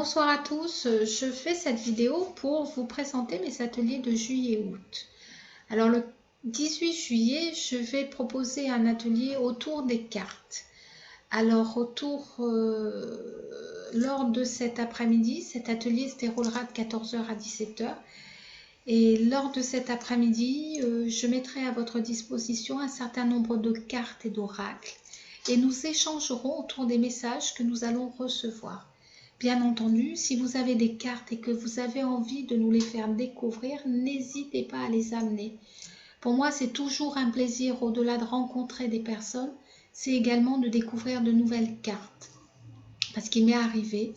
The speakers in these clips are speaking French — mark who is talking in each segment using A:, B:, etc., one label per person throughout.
A: Bonsoir à tous, je fais cette vidéo pour vous présenter mes ateliers de juillet-août. Alors le 18 juillet, je vais proposer un atelier autour des cartes. Alors lors de cet après-midi, cet atelier se déroulera de 14 h à 17 h. Et lors de cet après-midi, je mettrai à votre disposition un certain nombre de cartes et d'oracles. Et nous échangerons autour des messages que nous allons recevoir. Bien entendu, si vous avez des cartes et que vous avez envie de nous les faire découvrir, n'hésitez pas à les amener. Pour moi, c'est toujours un plaisir, au-delà de rencontrer des personnes, c'est également de découvrir de nouvelles cartes. Parce qu'il m'est arrivé,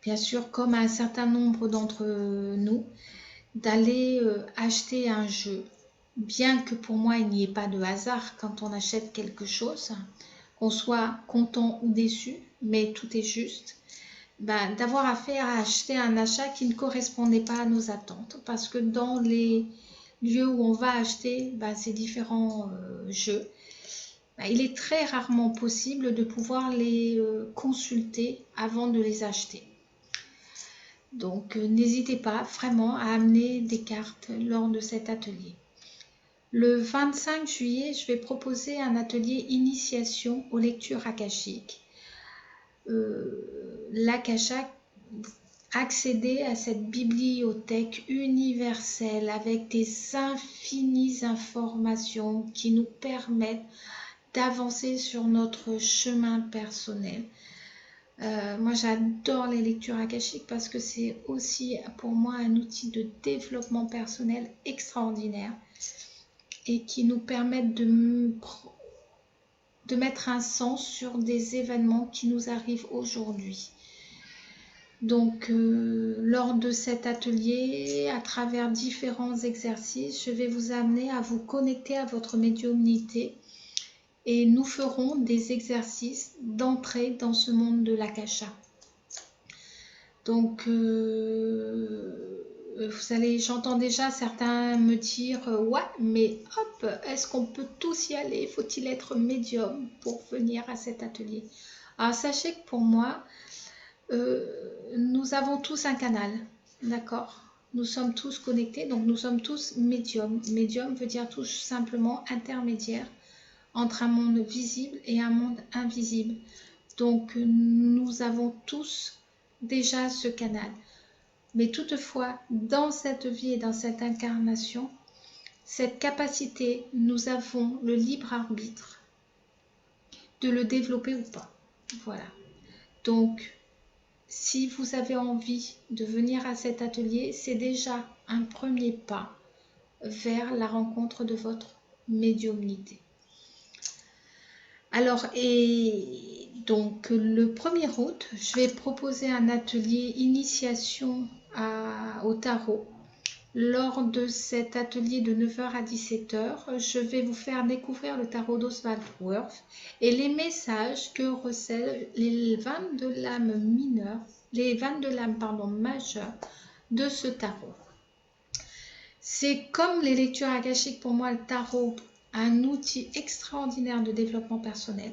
A: bien sûr, comme à un certain nombre d'entre nous, d'aller acheter un jeu. Bien que pour moi, il n'y ait pas de hasard quand on achète quelque chose, qu'on soit content ou déçu, mais tout est juste. D'avoir affaire à acheter un achat qui ne correspondait pas à nos attentes. Parce que dans les lieux où on va acheter ces différents jeux, il est très rarement possible de pouvoir les consulter avant de les acheter. Donc n'hésitez pas vraiment à amener des cartes lors de cet atelier. Le 25 juillet, je vais proposer un atelier initiation aux lectures akashiques. L'akasha, accéder à cette bibliothèque universelle avec des infinies informations qui nous permettent d'avancer sur notre chemin personnel. Moi, j'adore les lectures akashiques parce que c'est aussi pour moi un outil de développement personnel extraordinaire et qui nous permettent de mettre un sens sur des événements qui nous arrivent aujourd'hui. Donc, lors de cet atelier, à travers différents exercices, je vais vous amener à vous connecter à votre médiumnité et nous ferons des exercices d'entrée dans ce monde de l'akasha. Donc, j'entends déjà certains me dire « Ouais, mais hop, est-ce qu'on peut tous y aller? Faut-il être médium pour venir à cet atelier ?» Alors, sachez que pour moi, nous avons tous un canal, d'accord? Nous sommes tous connectés, donc nous sommes tous médiums. Médium veut dire tout simplement intermédiaire entre un monde visible et un monde invisible. Donc nous avons tous déjà ce canal. Mais toutefois, dans cette vie et dans cette incarnation, cette capacité, nous avons le libre arbitre de le développer ou pas. Voilà. Donc, si vous avez envie de venir à cet atelier, c'est déjà un premier pas vers la rencontre de votre médiumnité. Alors, et donc le 1er août, je vais proposer un atelier initiation au tarot. Lors de cet atelier de 9 h à 17 h, je vais vous faire découvrir le tarot d'Oswald Wirth et les messages que recèlent les 22 lames mineures, les 22 lames majeures de ce tarot. C'est comme les lectures akashiques, pour moi, le tarot, un outil extraordinaire de développement personnel.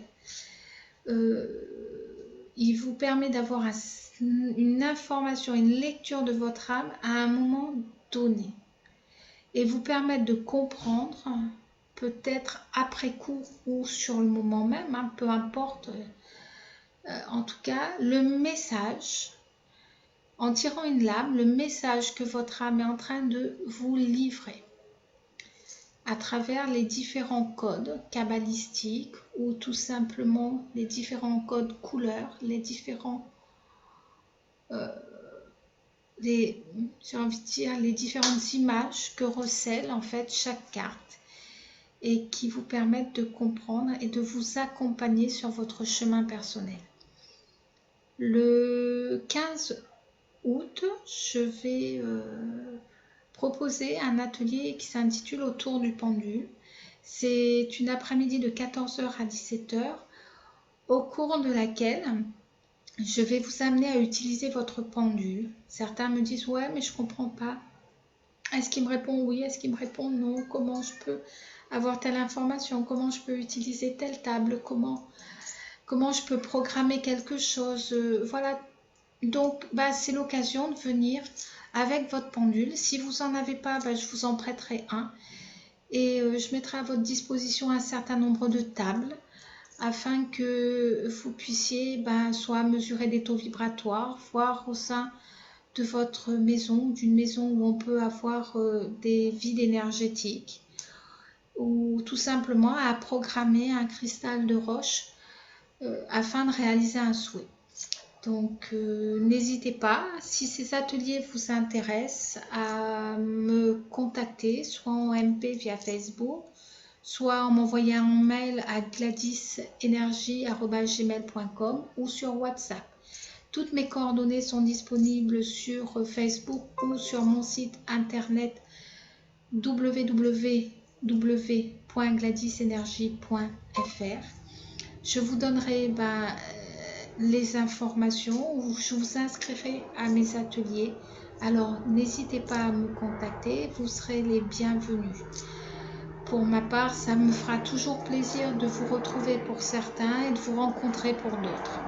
A: Il vous permet d'avoir une information, une lecture de votre âme à un moment donné et vous permettre de comprendre, peut-être après coup ou sur le moment même, peu importe, en tout cas, le message, en tirant une lame, le message que votre âme est en train de vous livrer à travers les différents codes kabbalistiques ou tout simplement les différents codes couleurs, les différents j'ai envie de dire les différentes images que recèle en fait chaque carte et qui vous permettent de comprendre et de vous accompagner sur votre chemin personnel. Le 15 août, je vais proposer un atelier qui s'intitule Autour du pendule. C'est une après-midi de 14 h à 17 h au cours de laquelle je vais vous amener à utiliser votre pendule. Certains me disent « Ouais, mais je ne comprends pas. Est-ce qu'il me répond oui? Est-ce qu'il me répond non? Comment je peux avoir telle information? Comment je peux utiliser telle table? Comment je peux programmer quelque chose ?» Voilà, Donc, c'est l'occasion de venir avec votre pendule. Si vous n'en avez pas, je vous en prêterai un. Et je mettrai à votre disposition un certain nombre de tables afin que vous puissiez soit mesurer des taux vibratoires, voir au sein de votre maison, d'une maison où on peut avoir des vides énergétiques, ou tout simplement à programmer un cristal de roche afin de réaliser un souhait. Donc n'hésitez pas, si ces ateliers vous intéressent, à me contacter, soit en MP via Facebook, soit en m'envoyant un mail à gladisenergie@gmail.com ou sur WhatsApp. Toutes mes coordonnées sont disponibles sur Facebook ou sur mon site internet www.gladisenergie.fr. Je vous donnerai les informations ou je vous inscrirai à mes ateliers. Alors n'hésitez pas à me contacter, vous serez les bienvenus. Pour ma part, ça me fera toujours plaisir de vous retrouver pour certains et de vous rencontrer pour d'autres.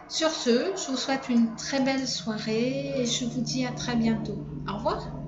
A: Sur ce, je vous souhaite une très belle soirée et je vous dis à très bientôt. Au revoir.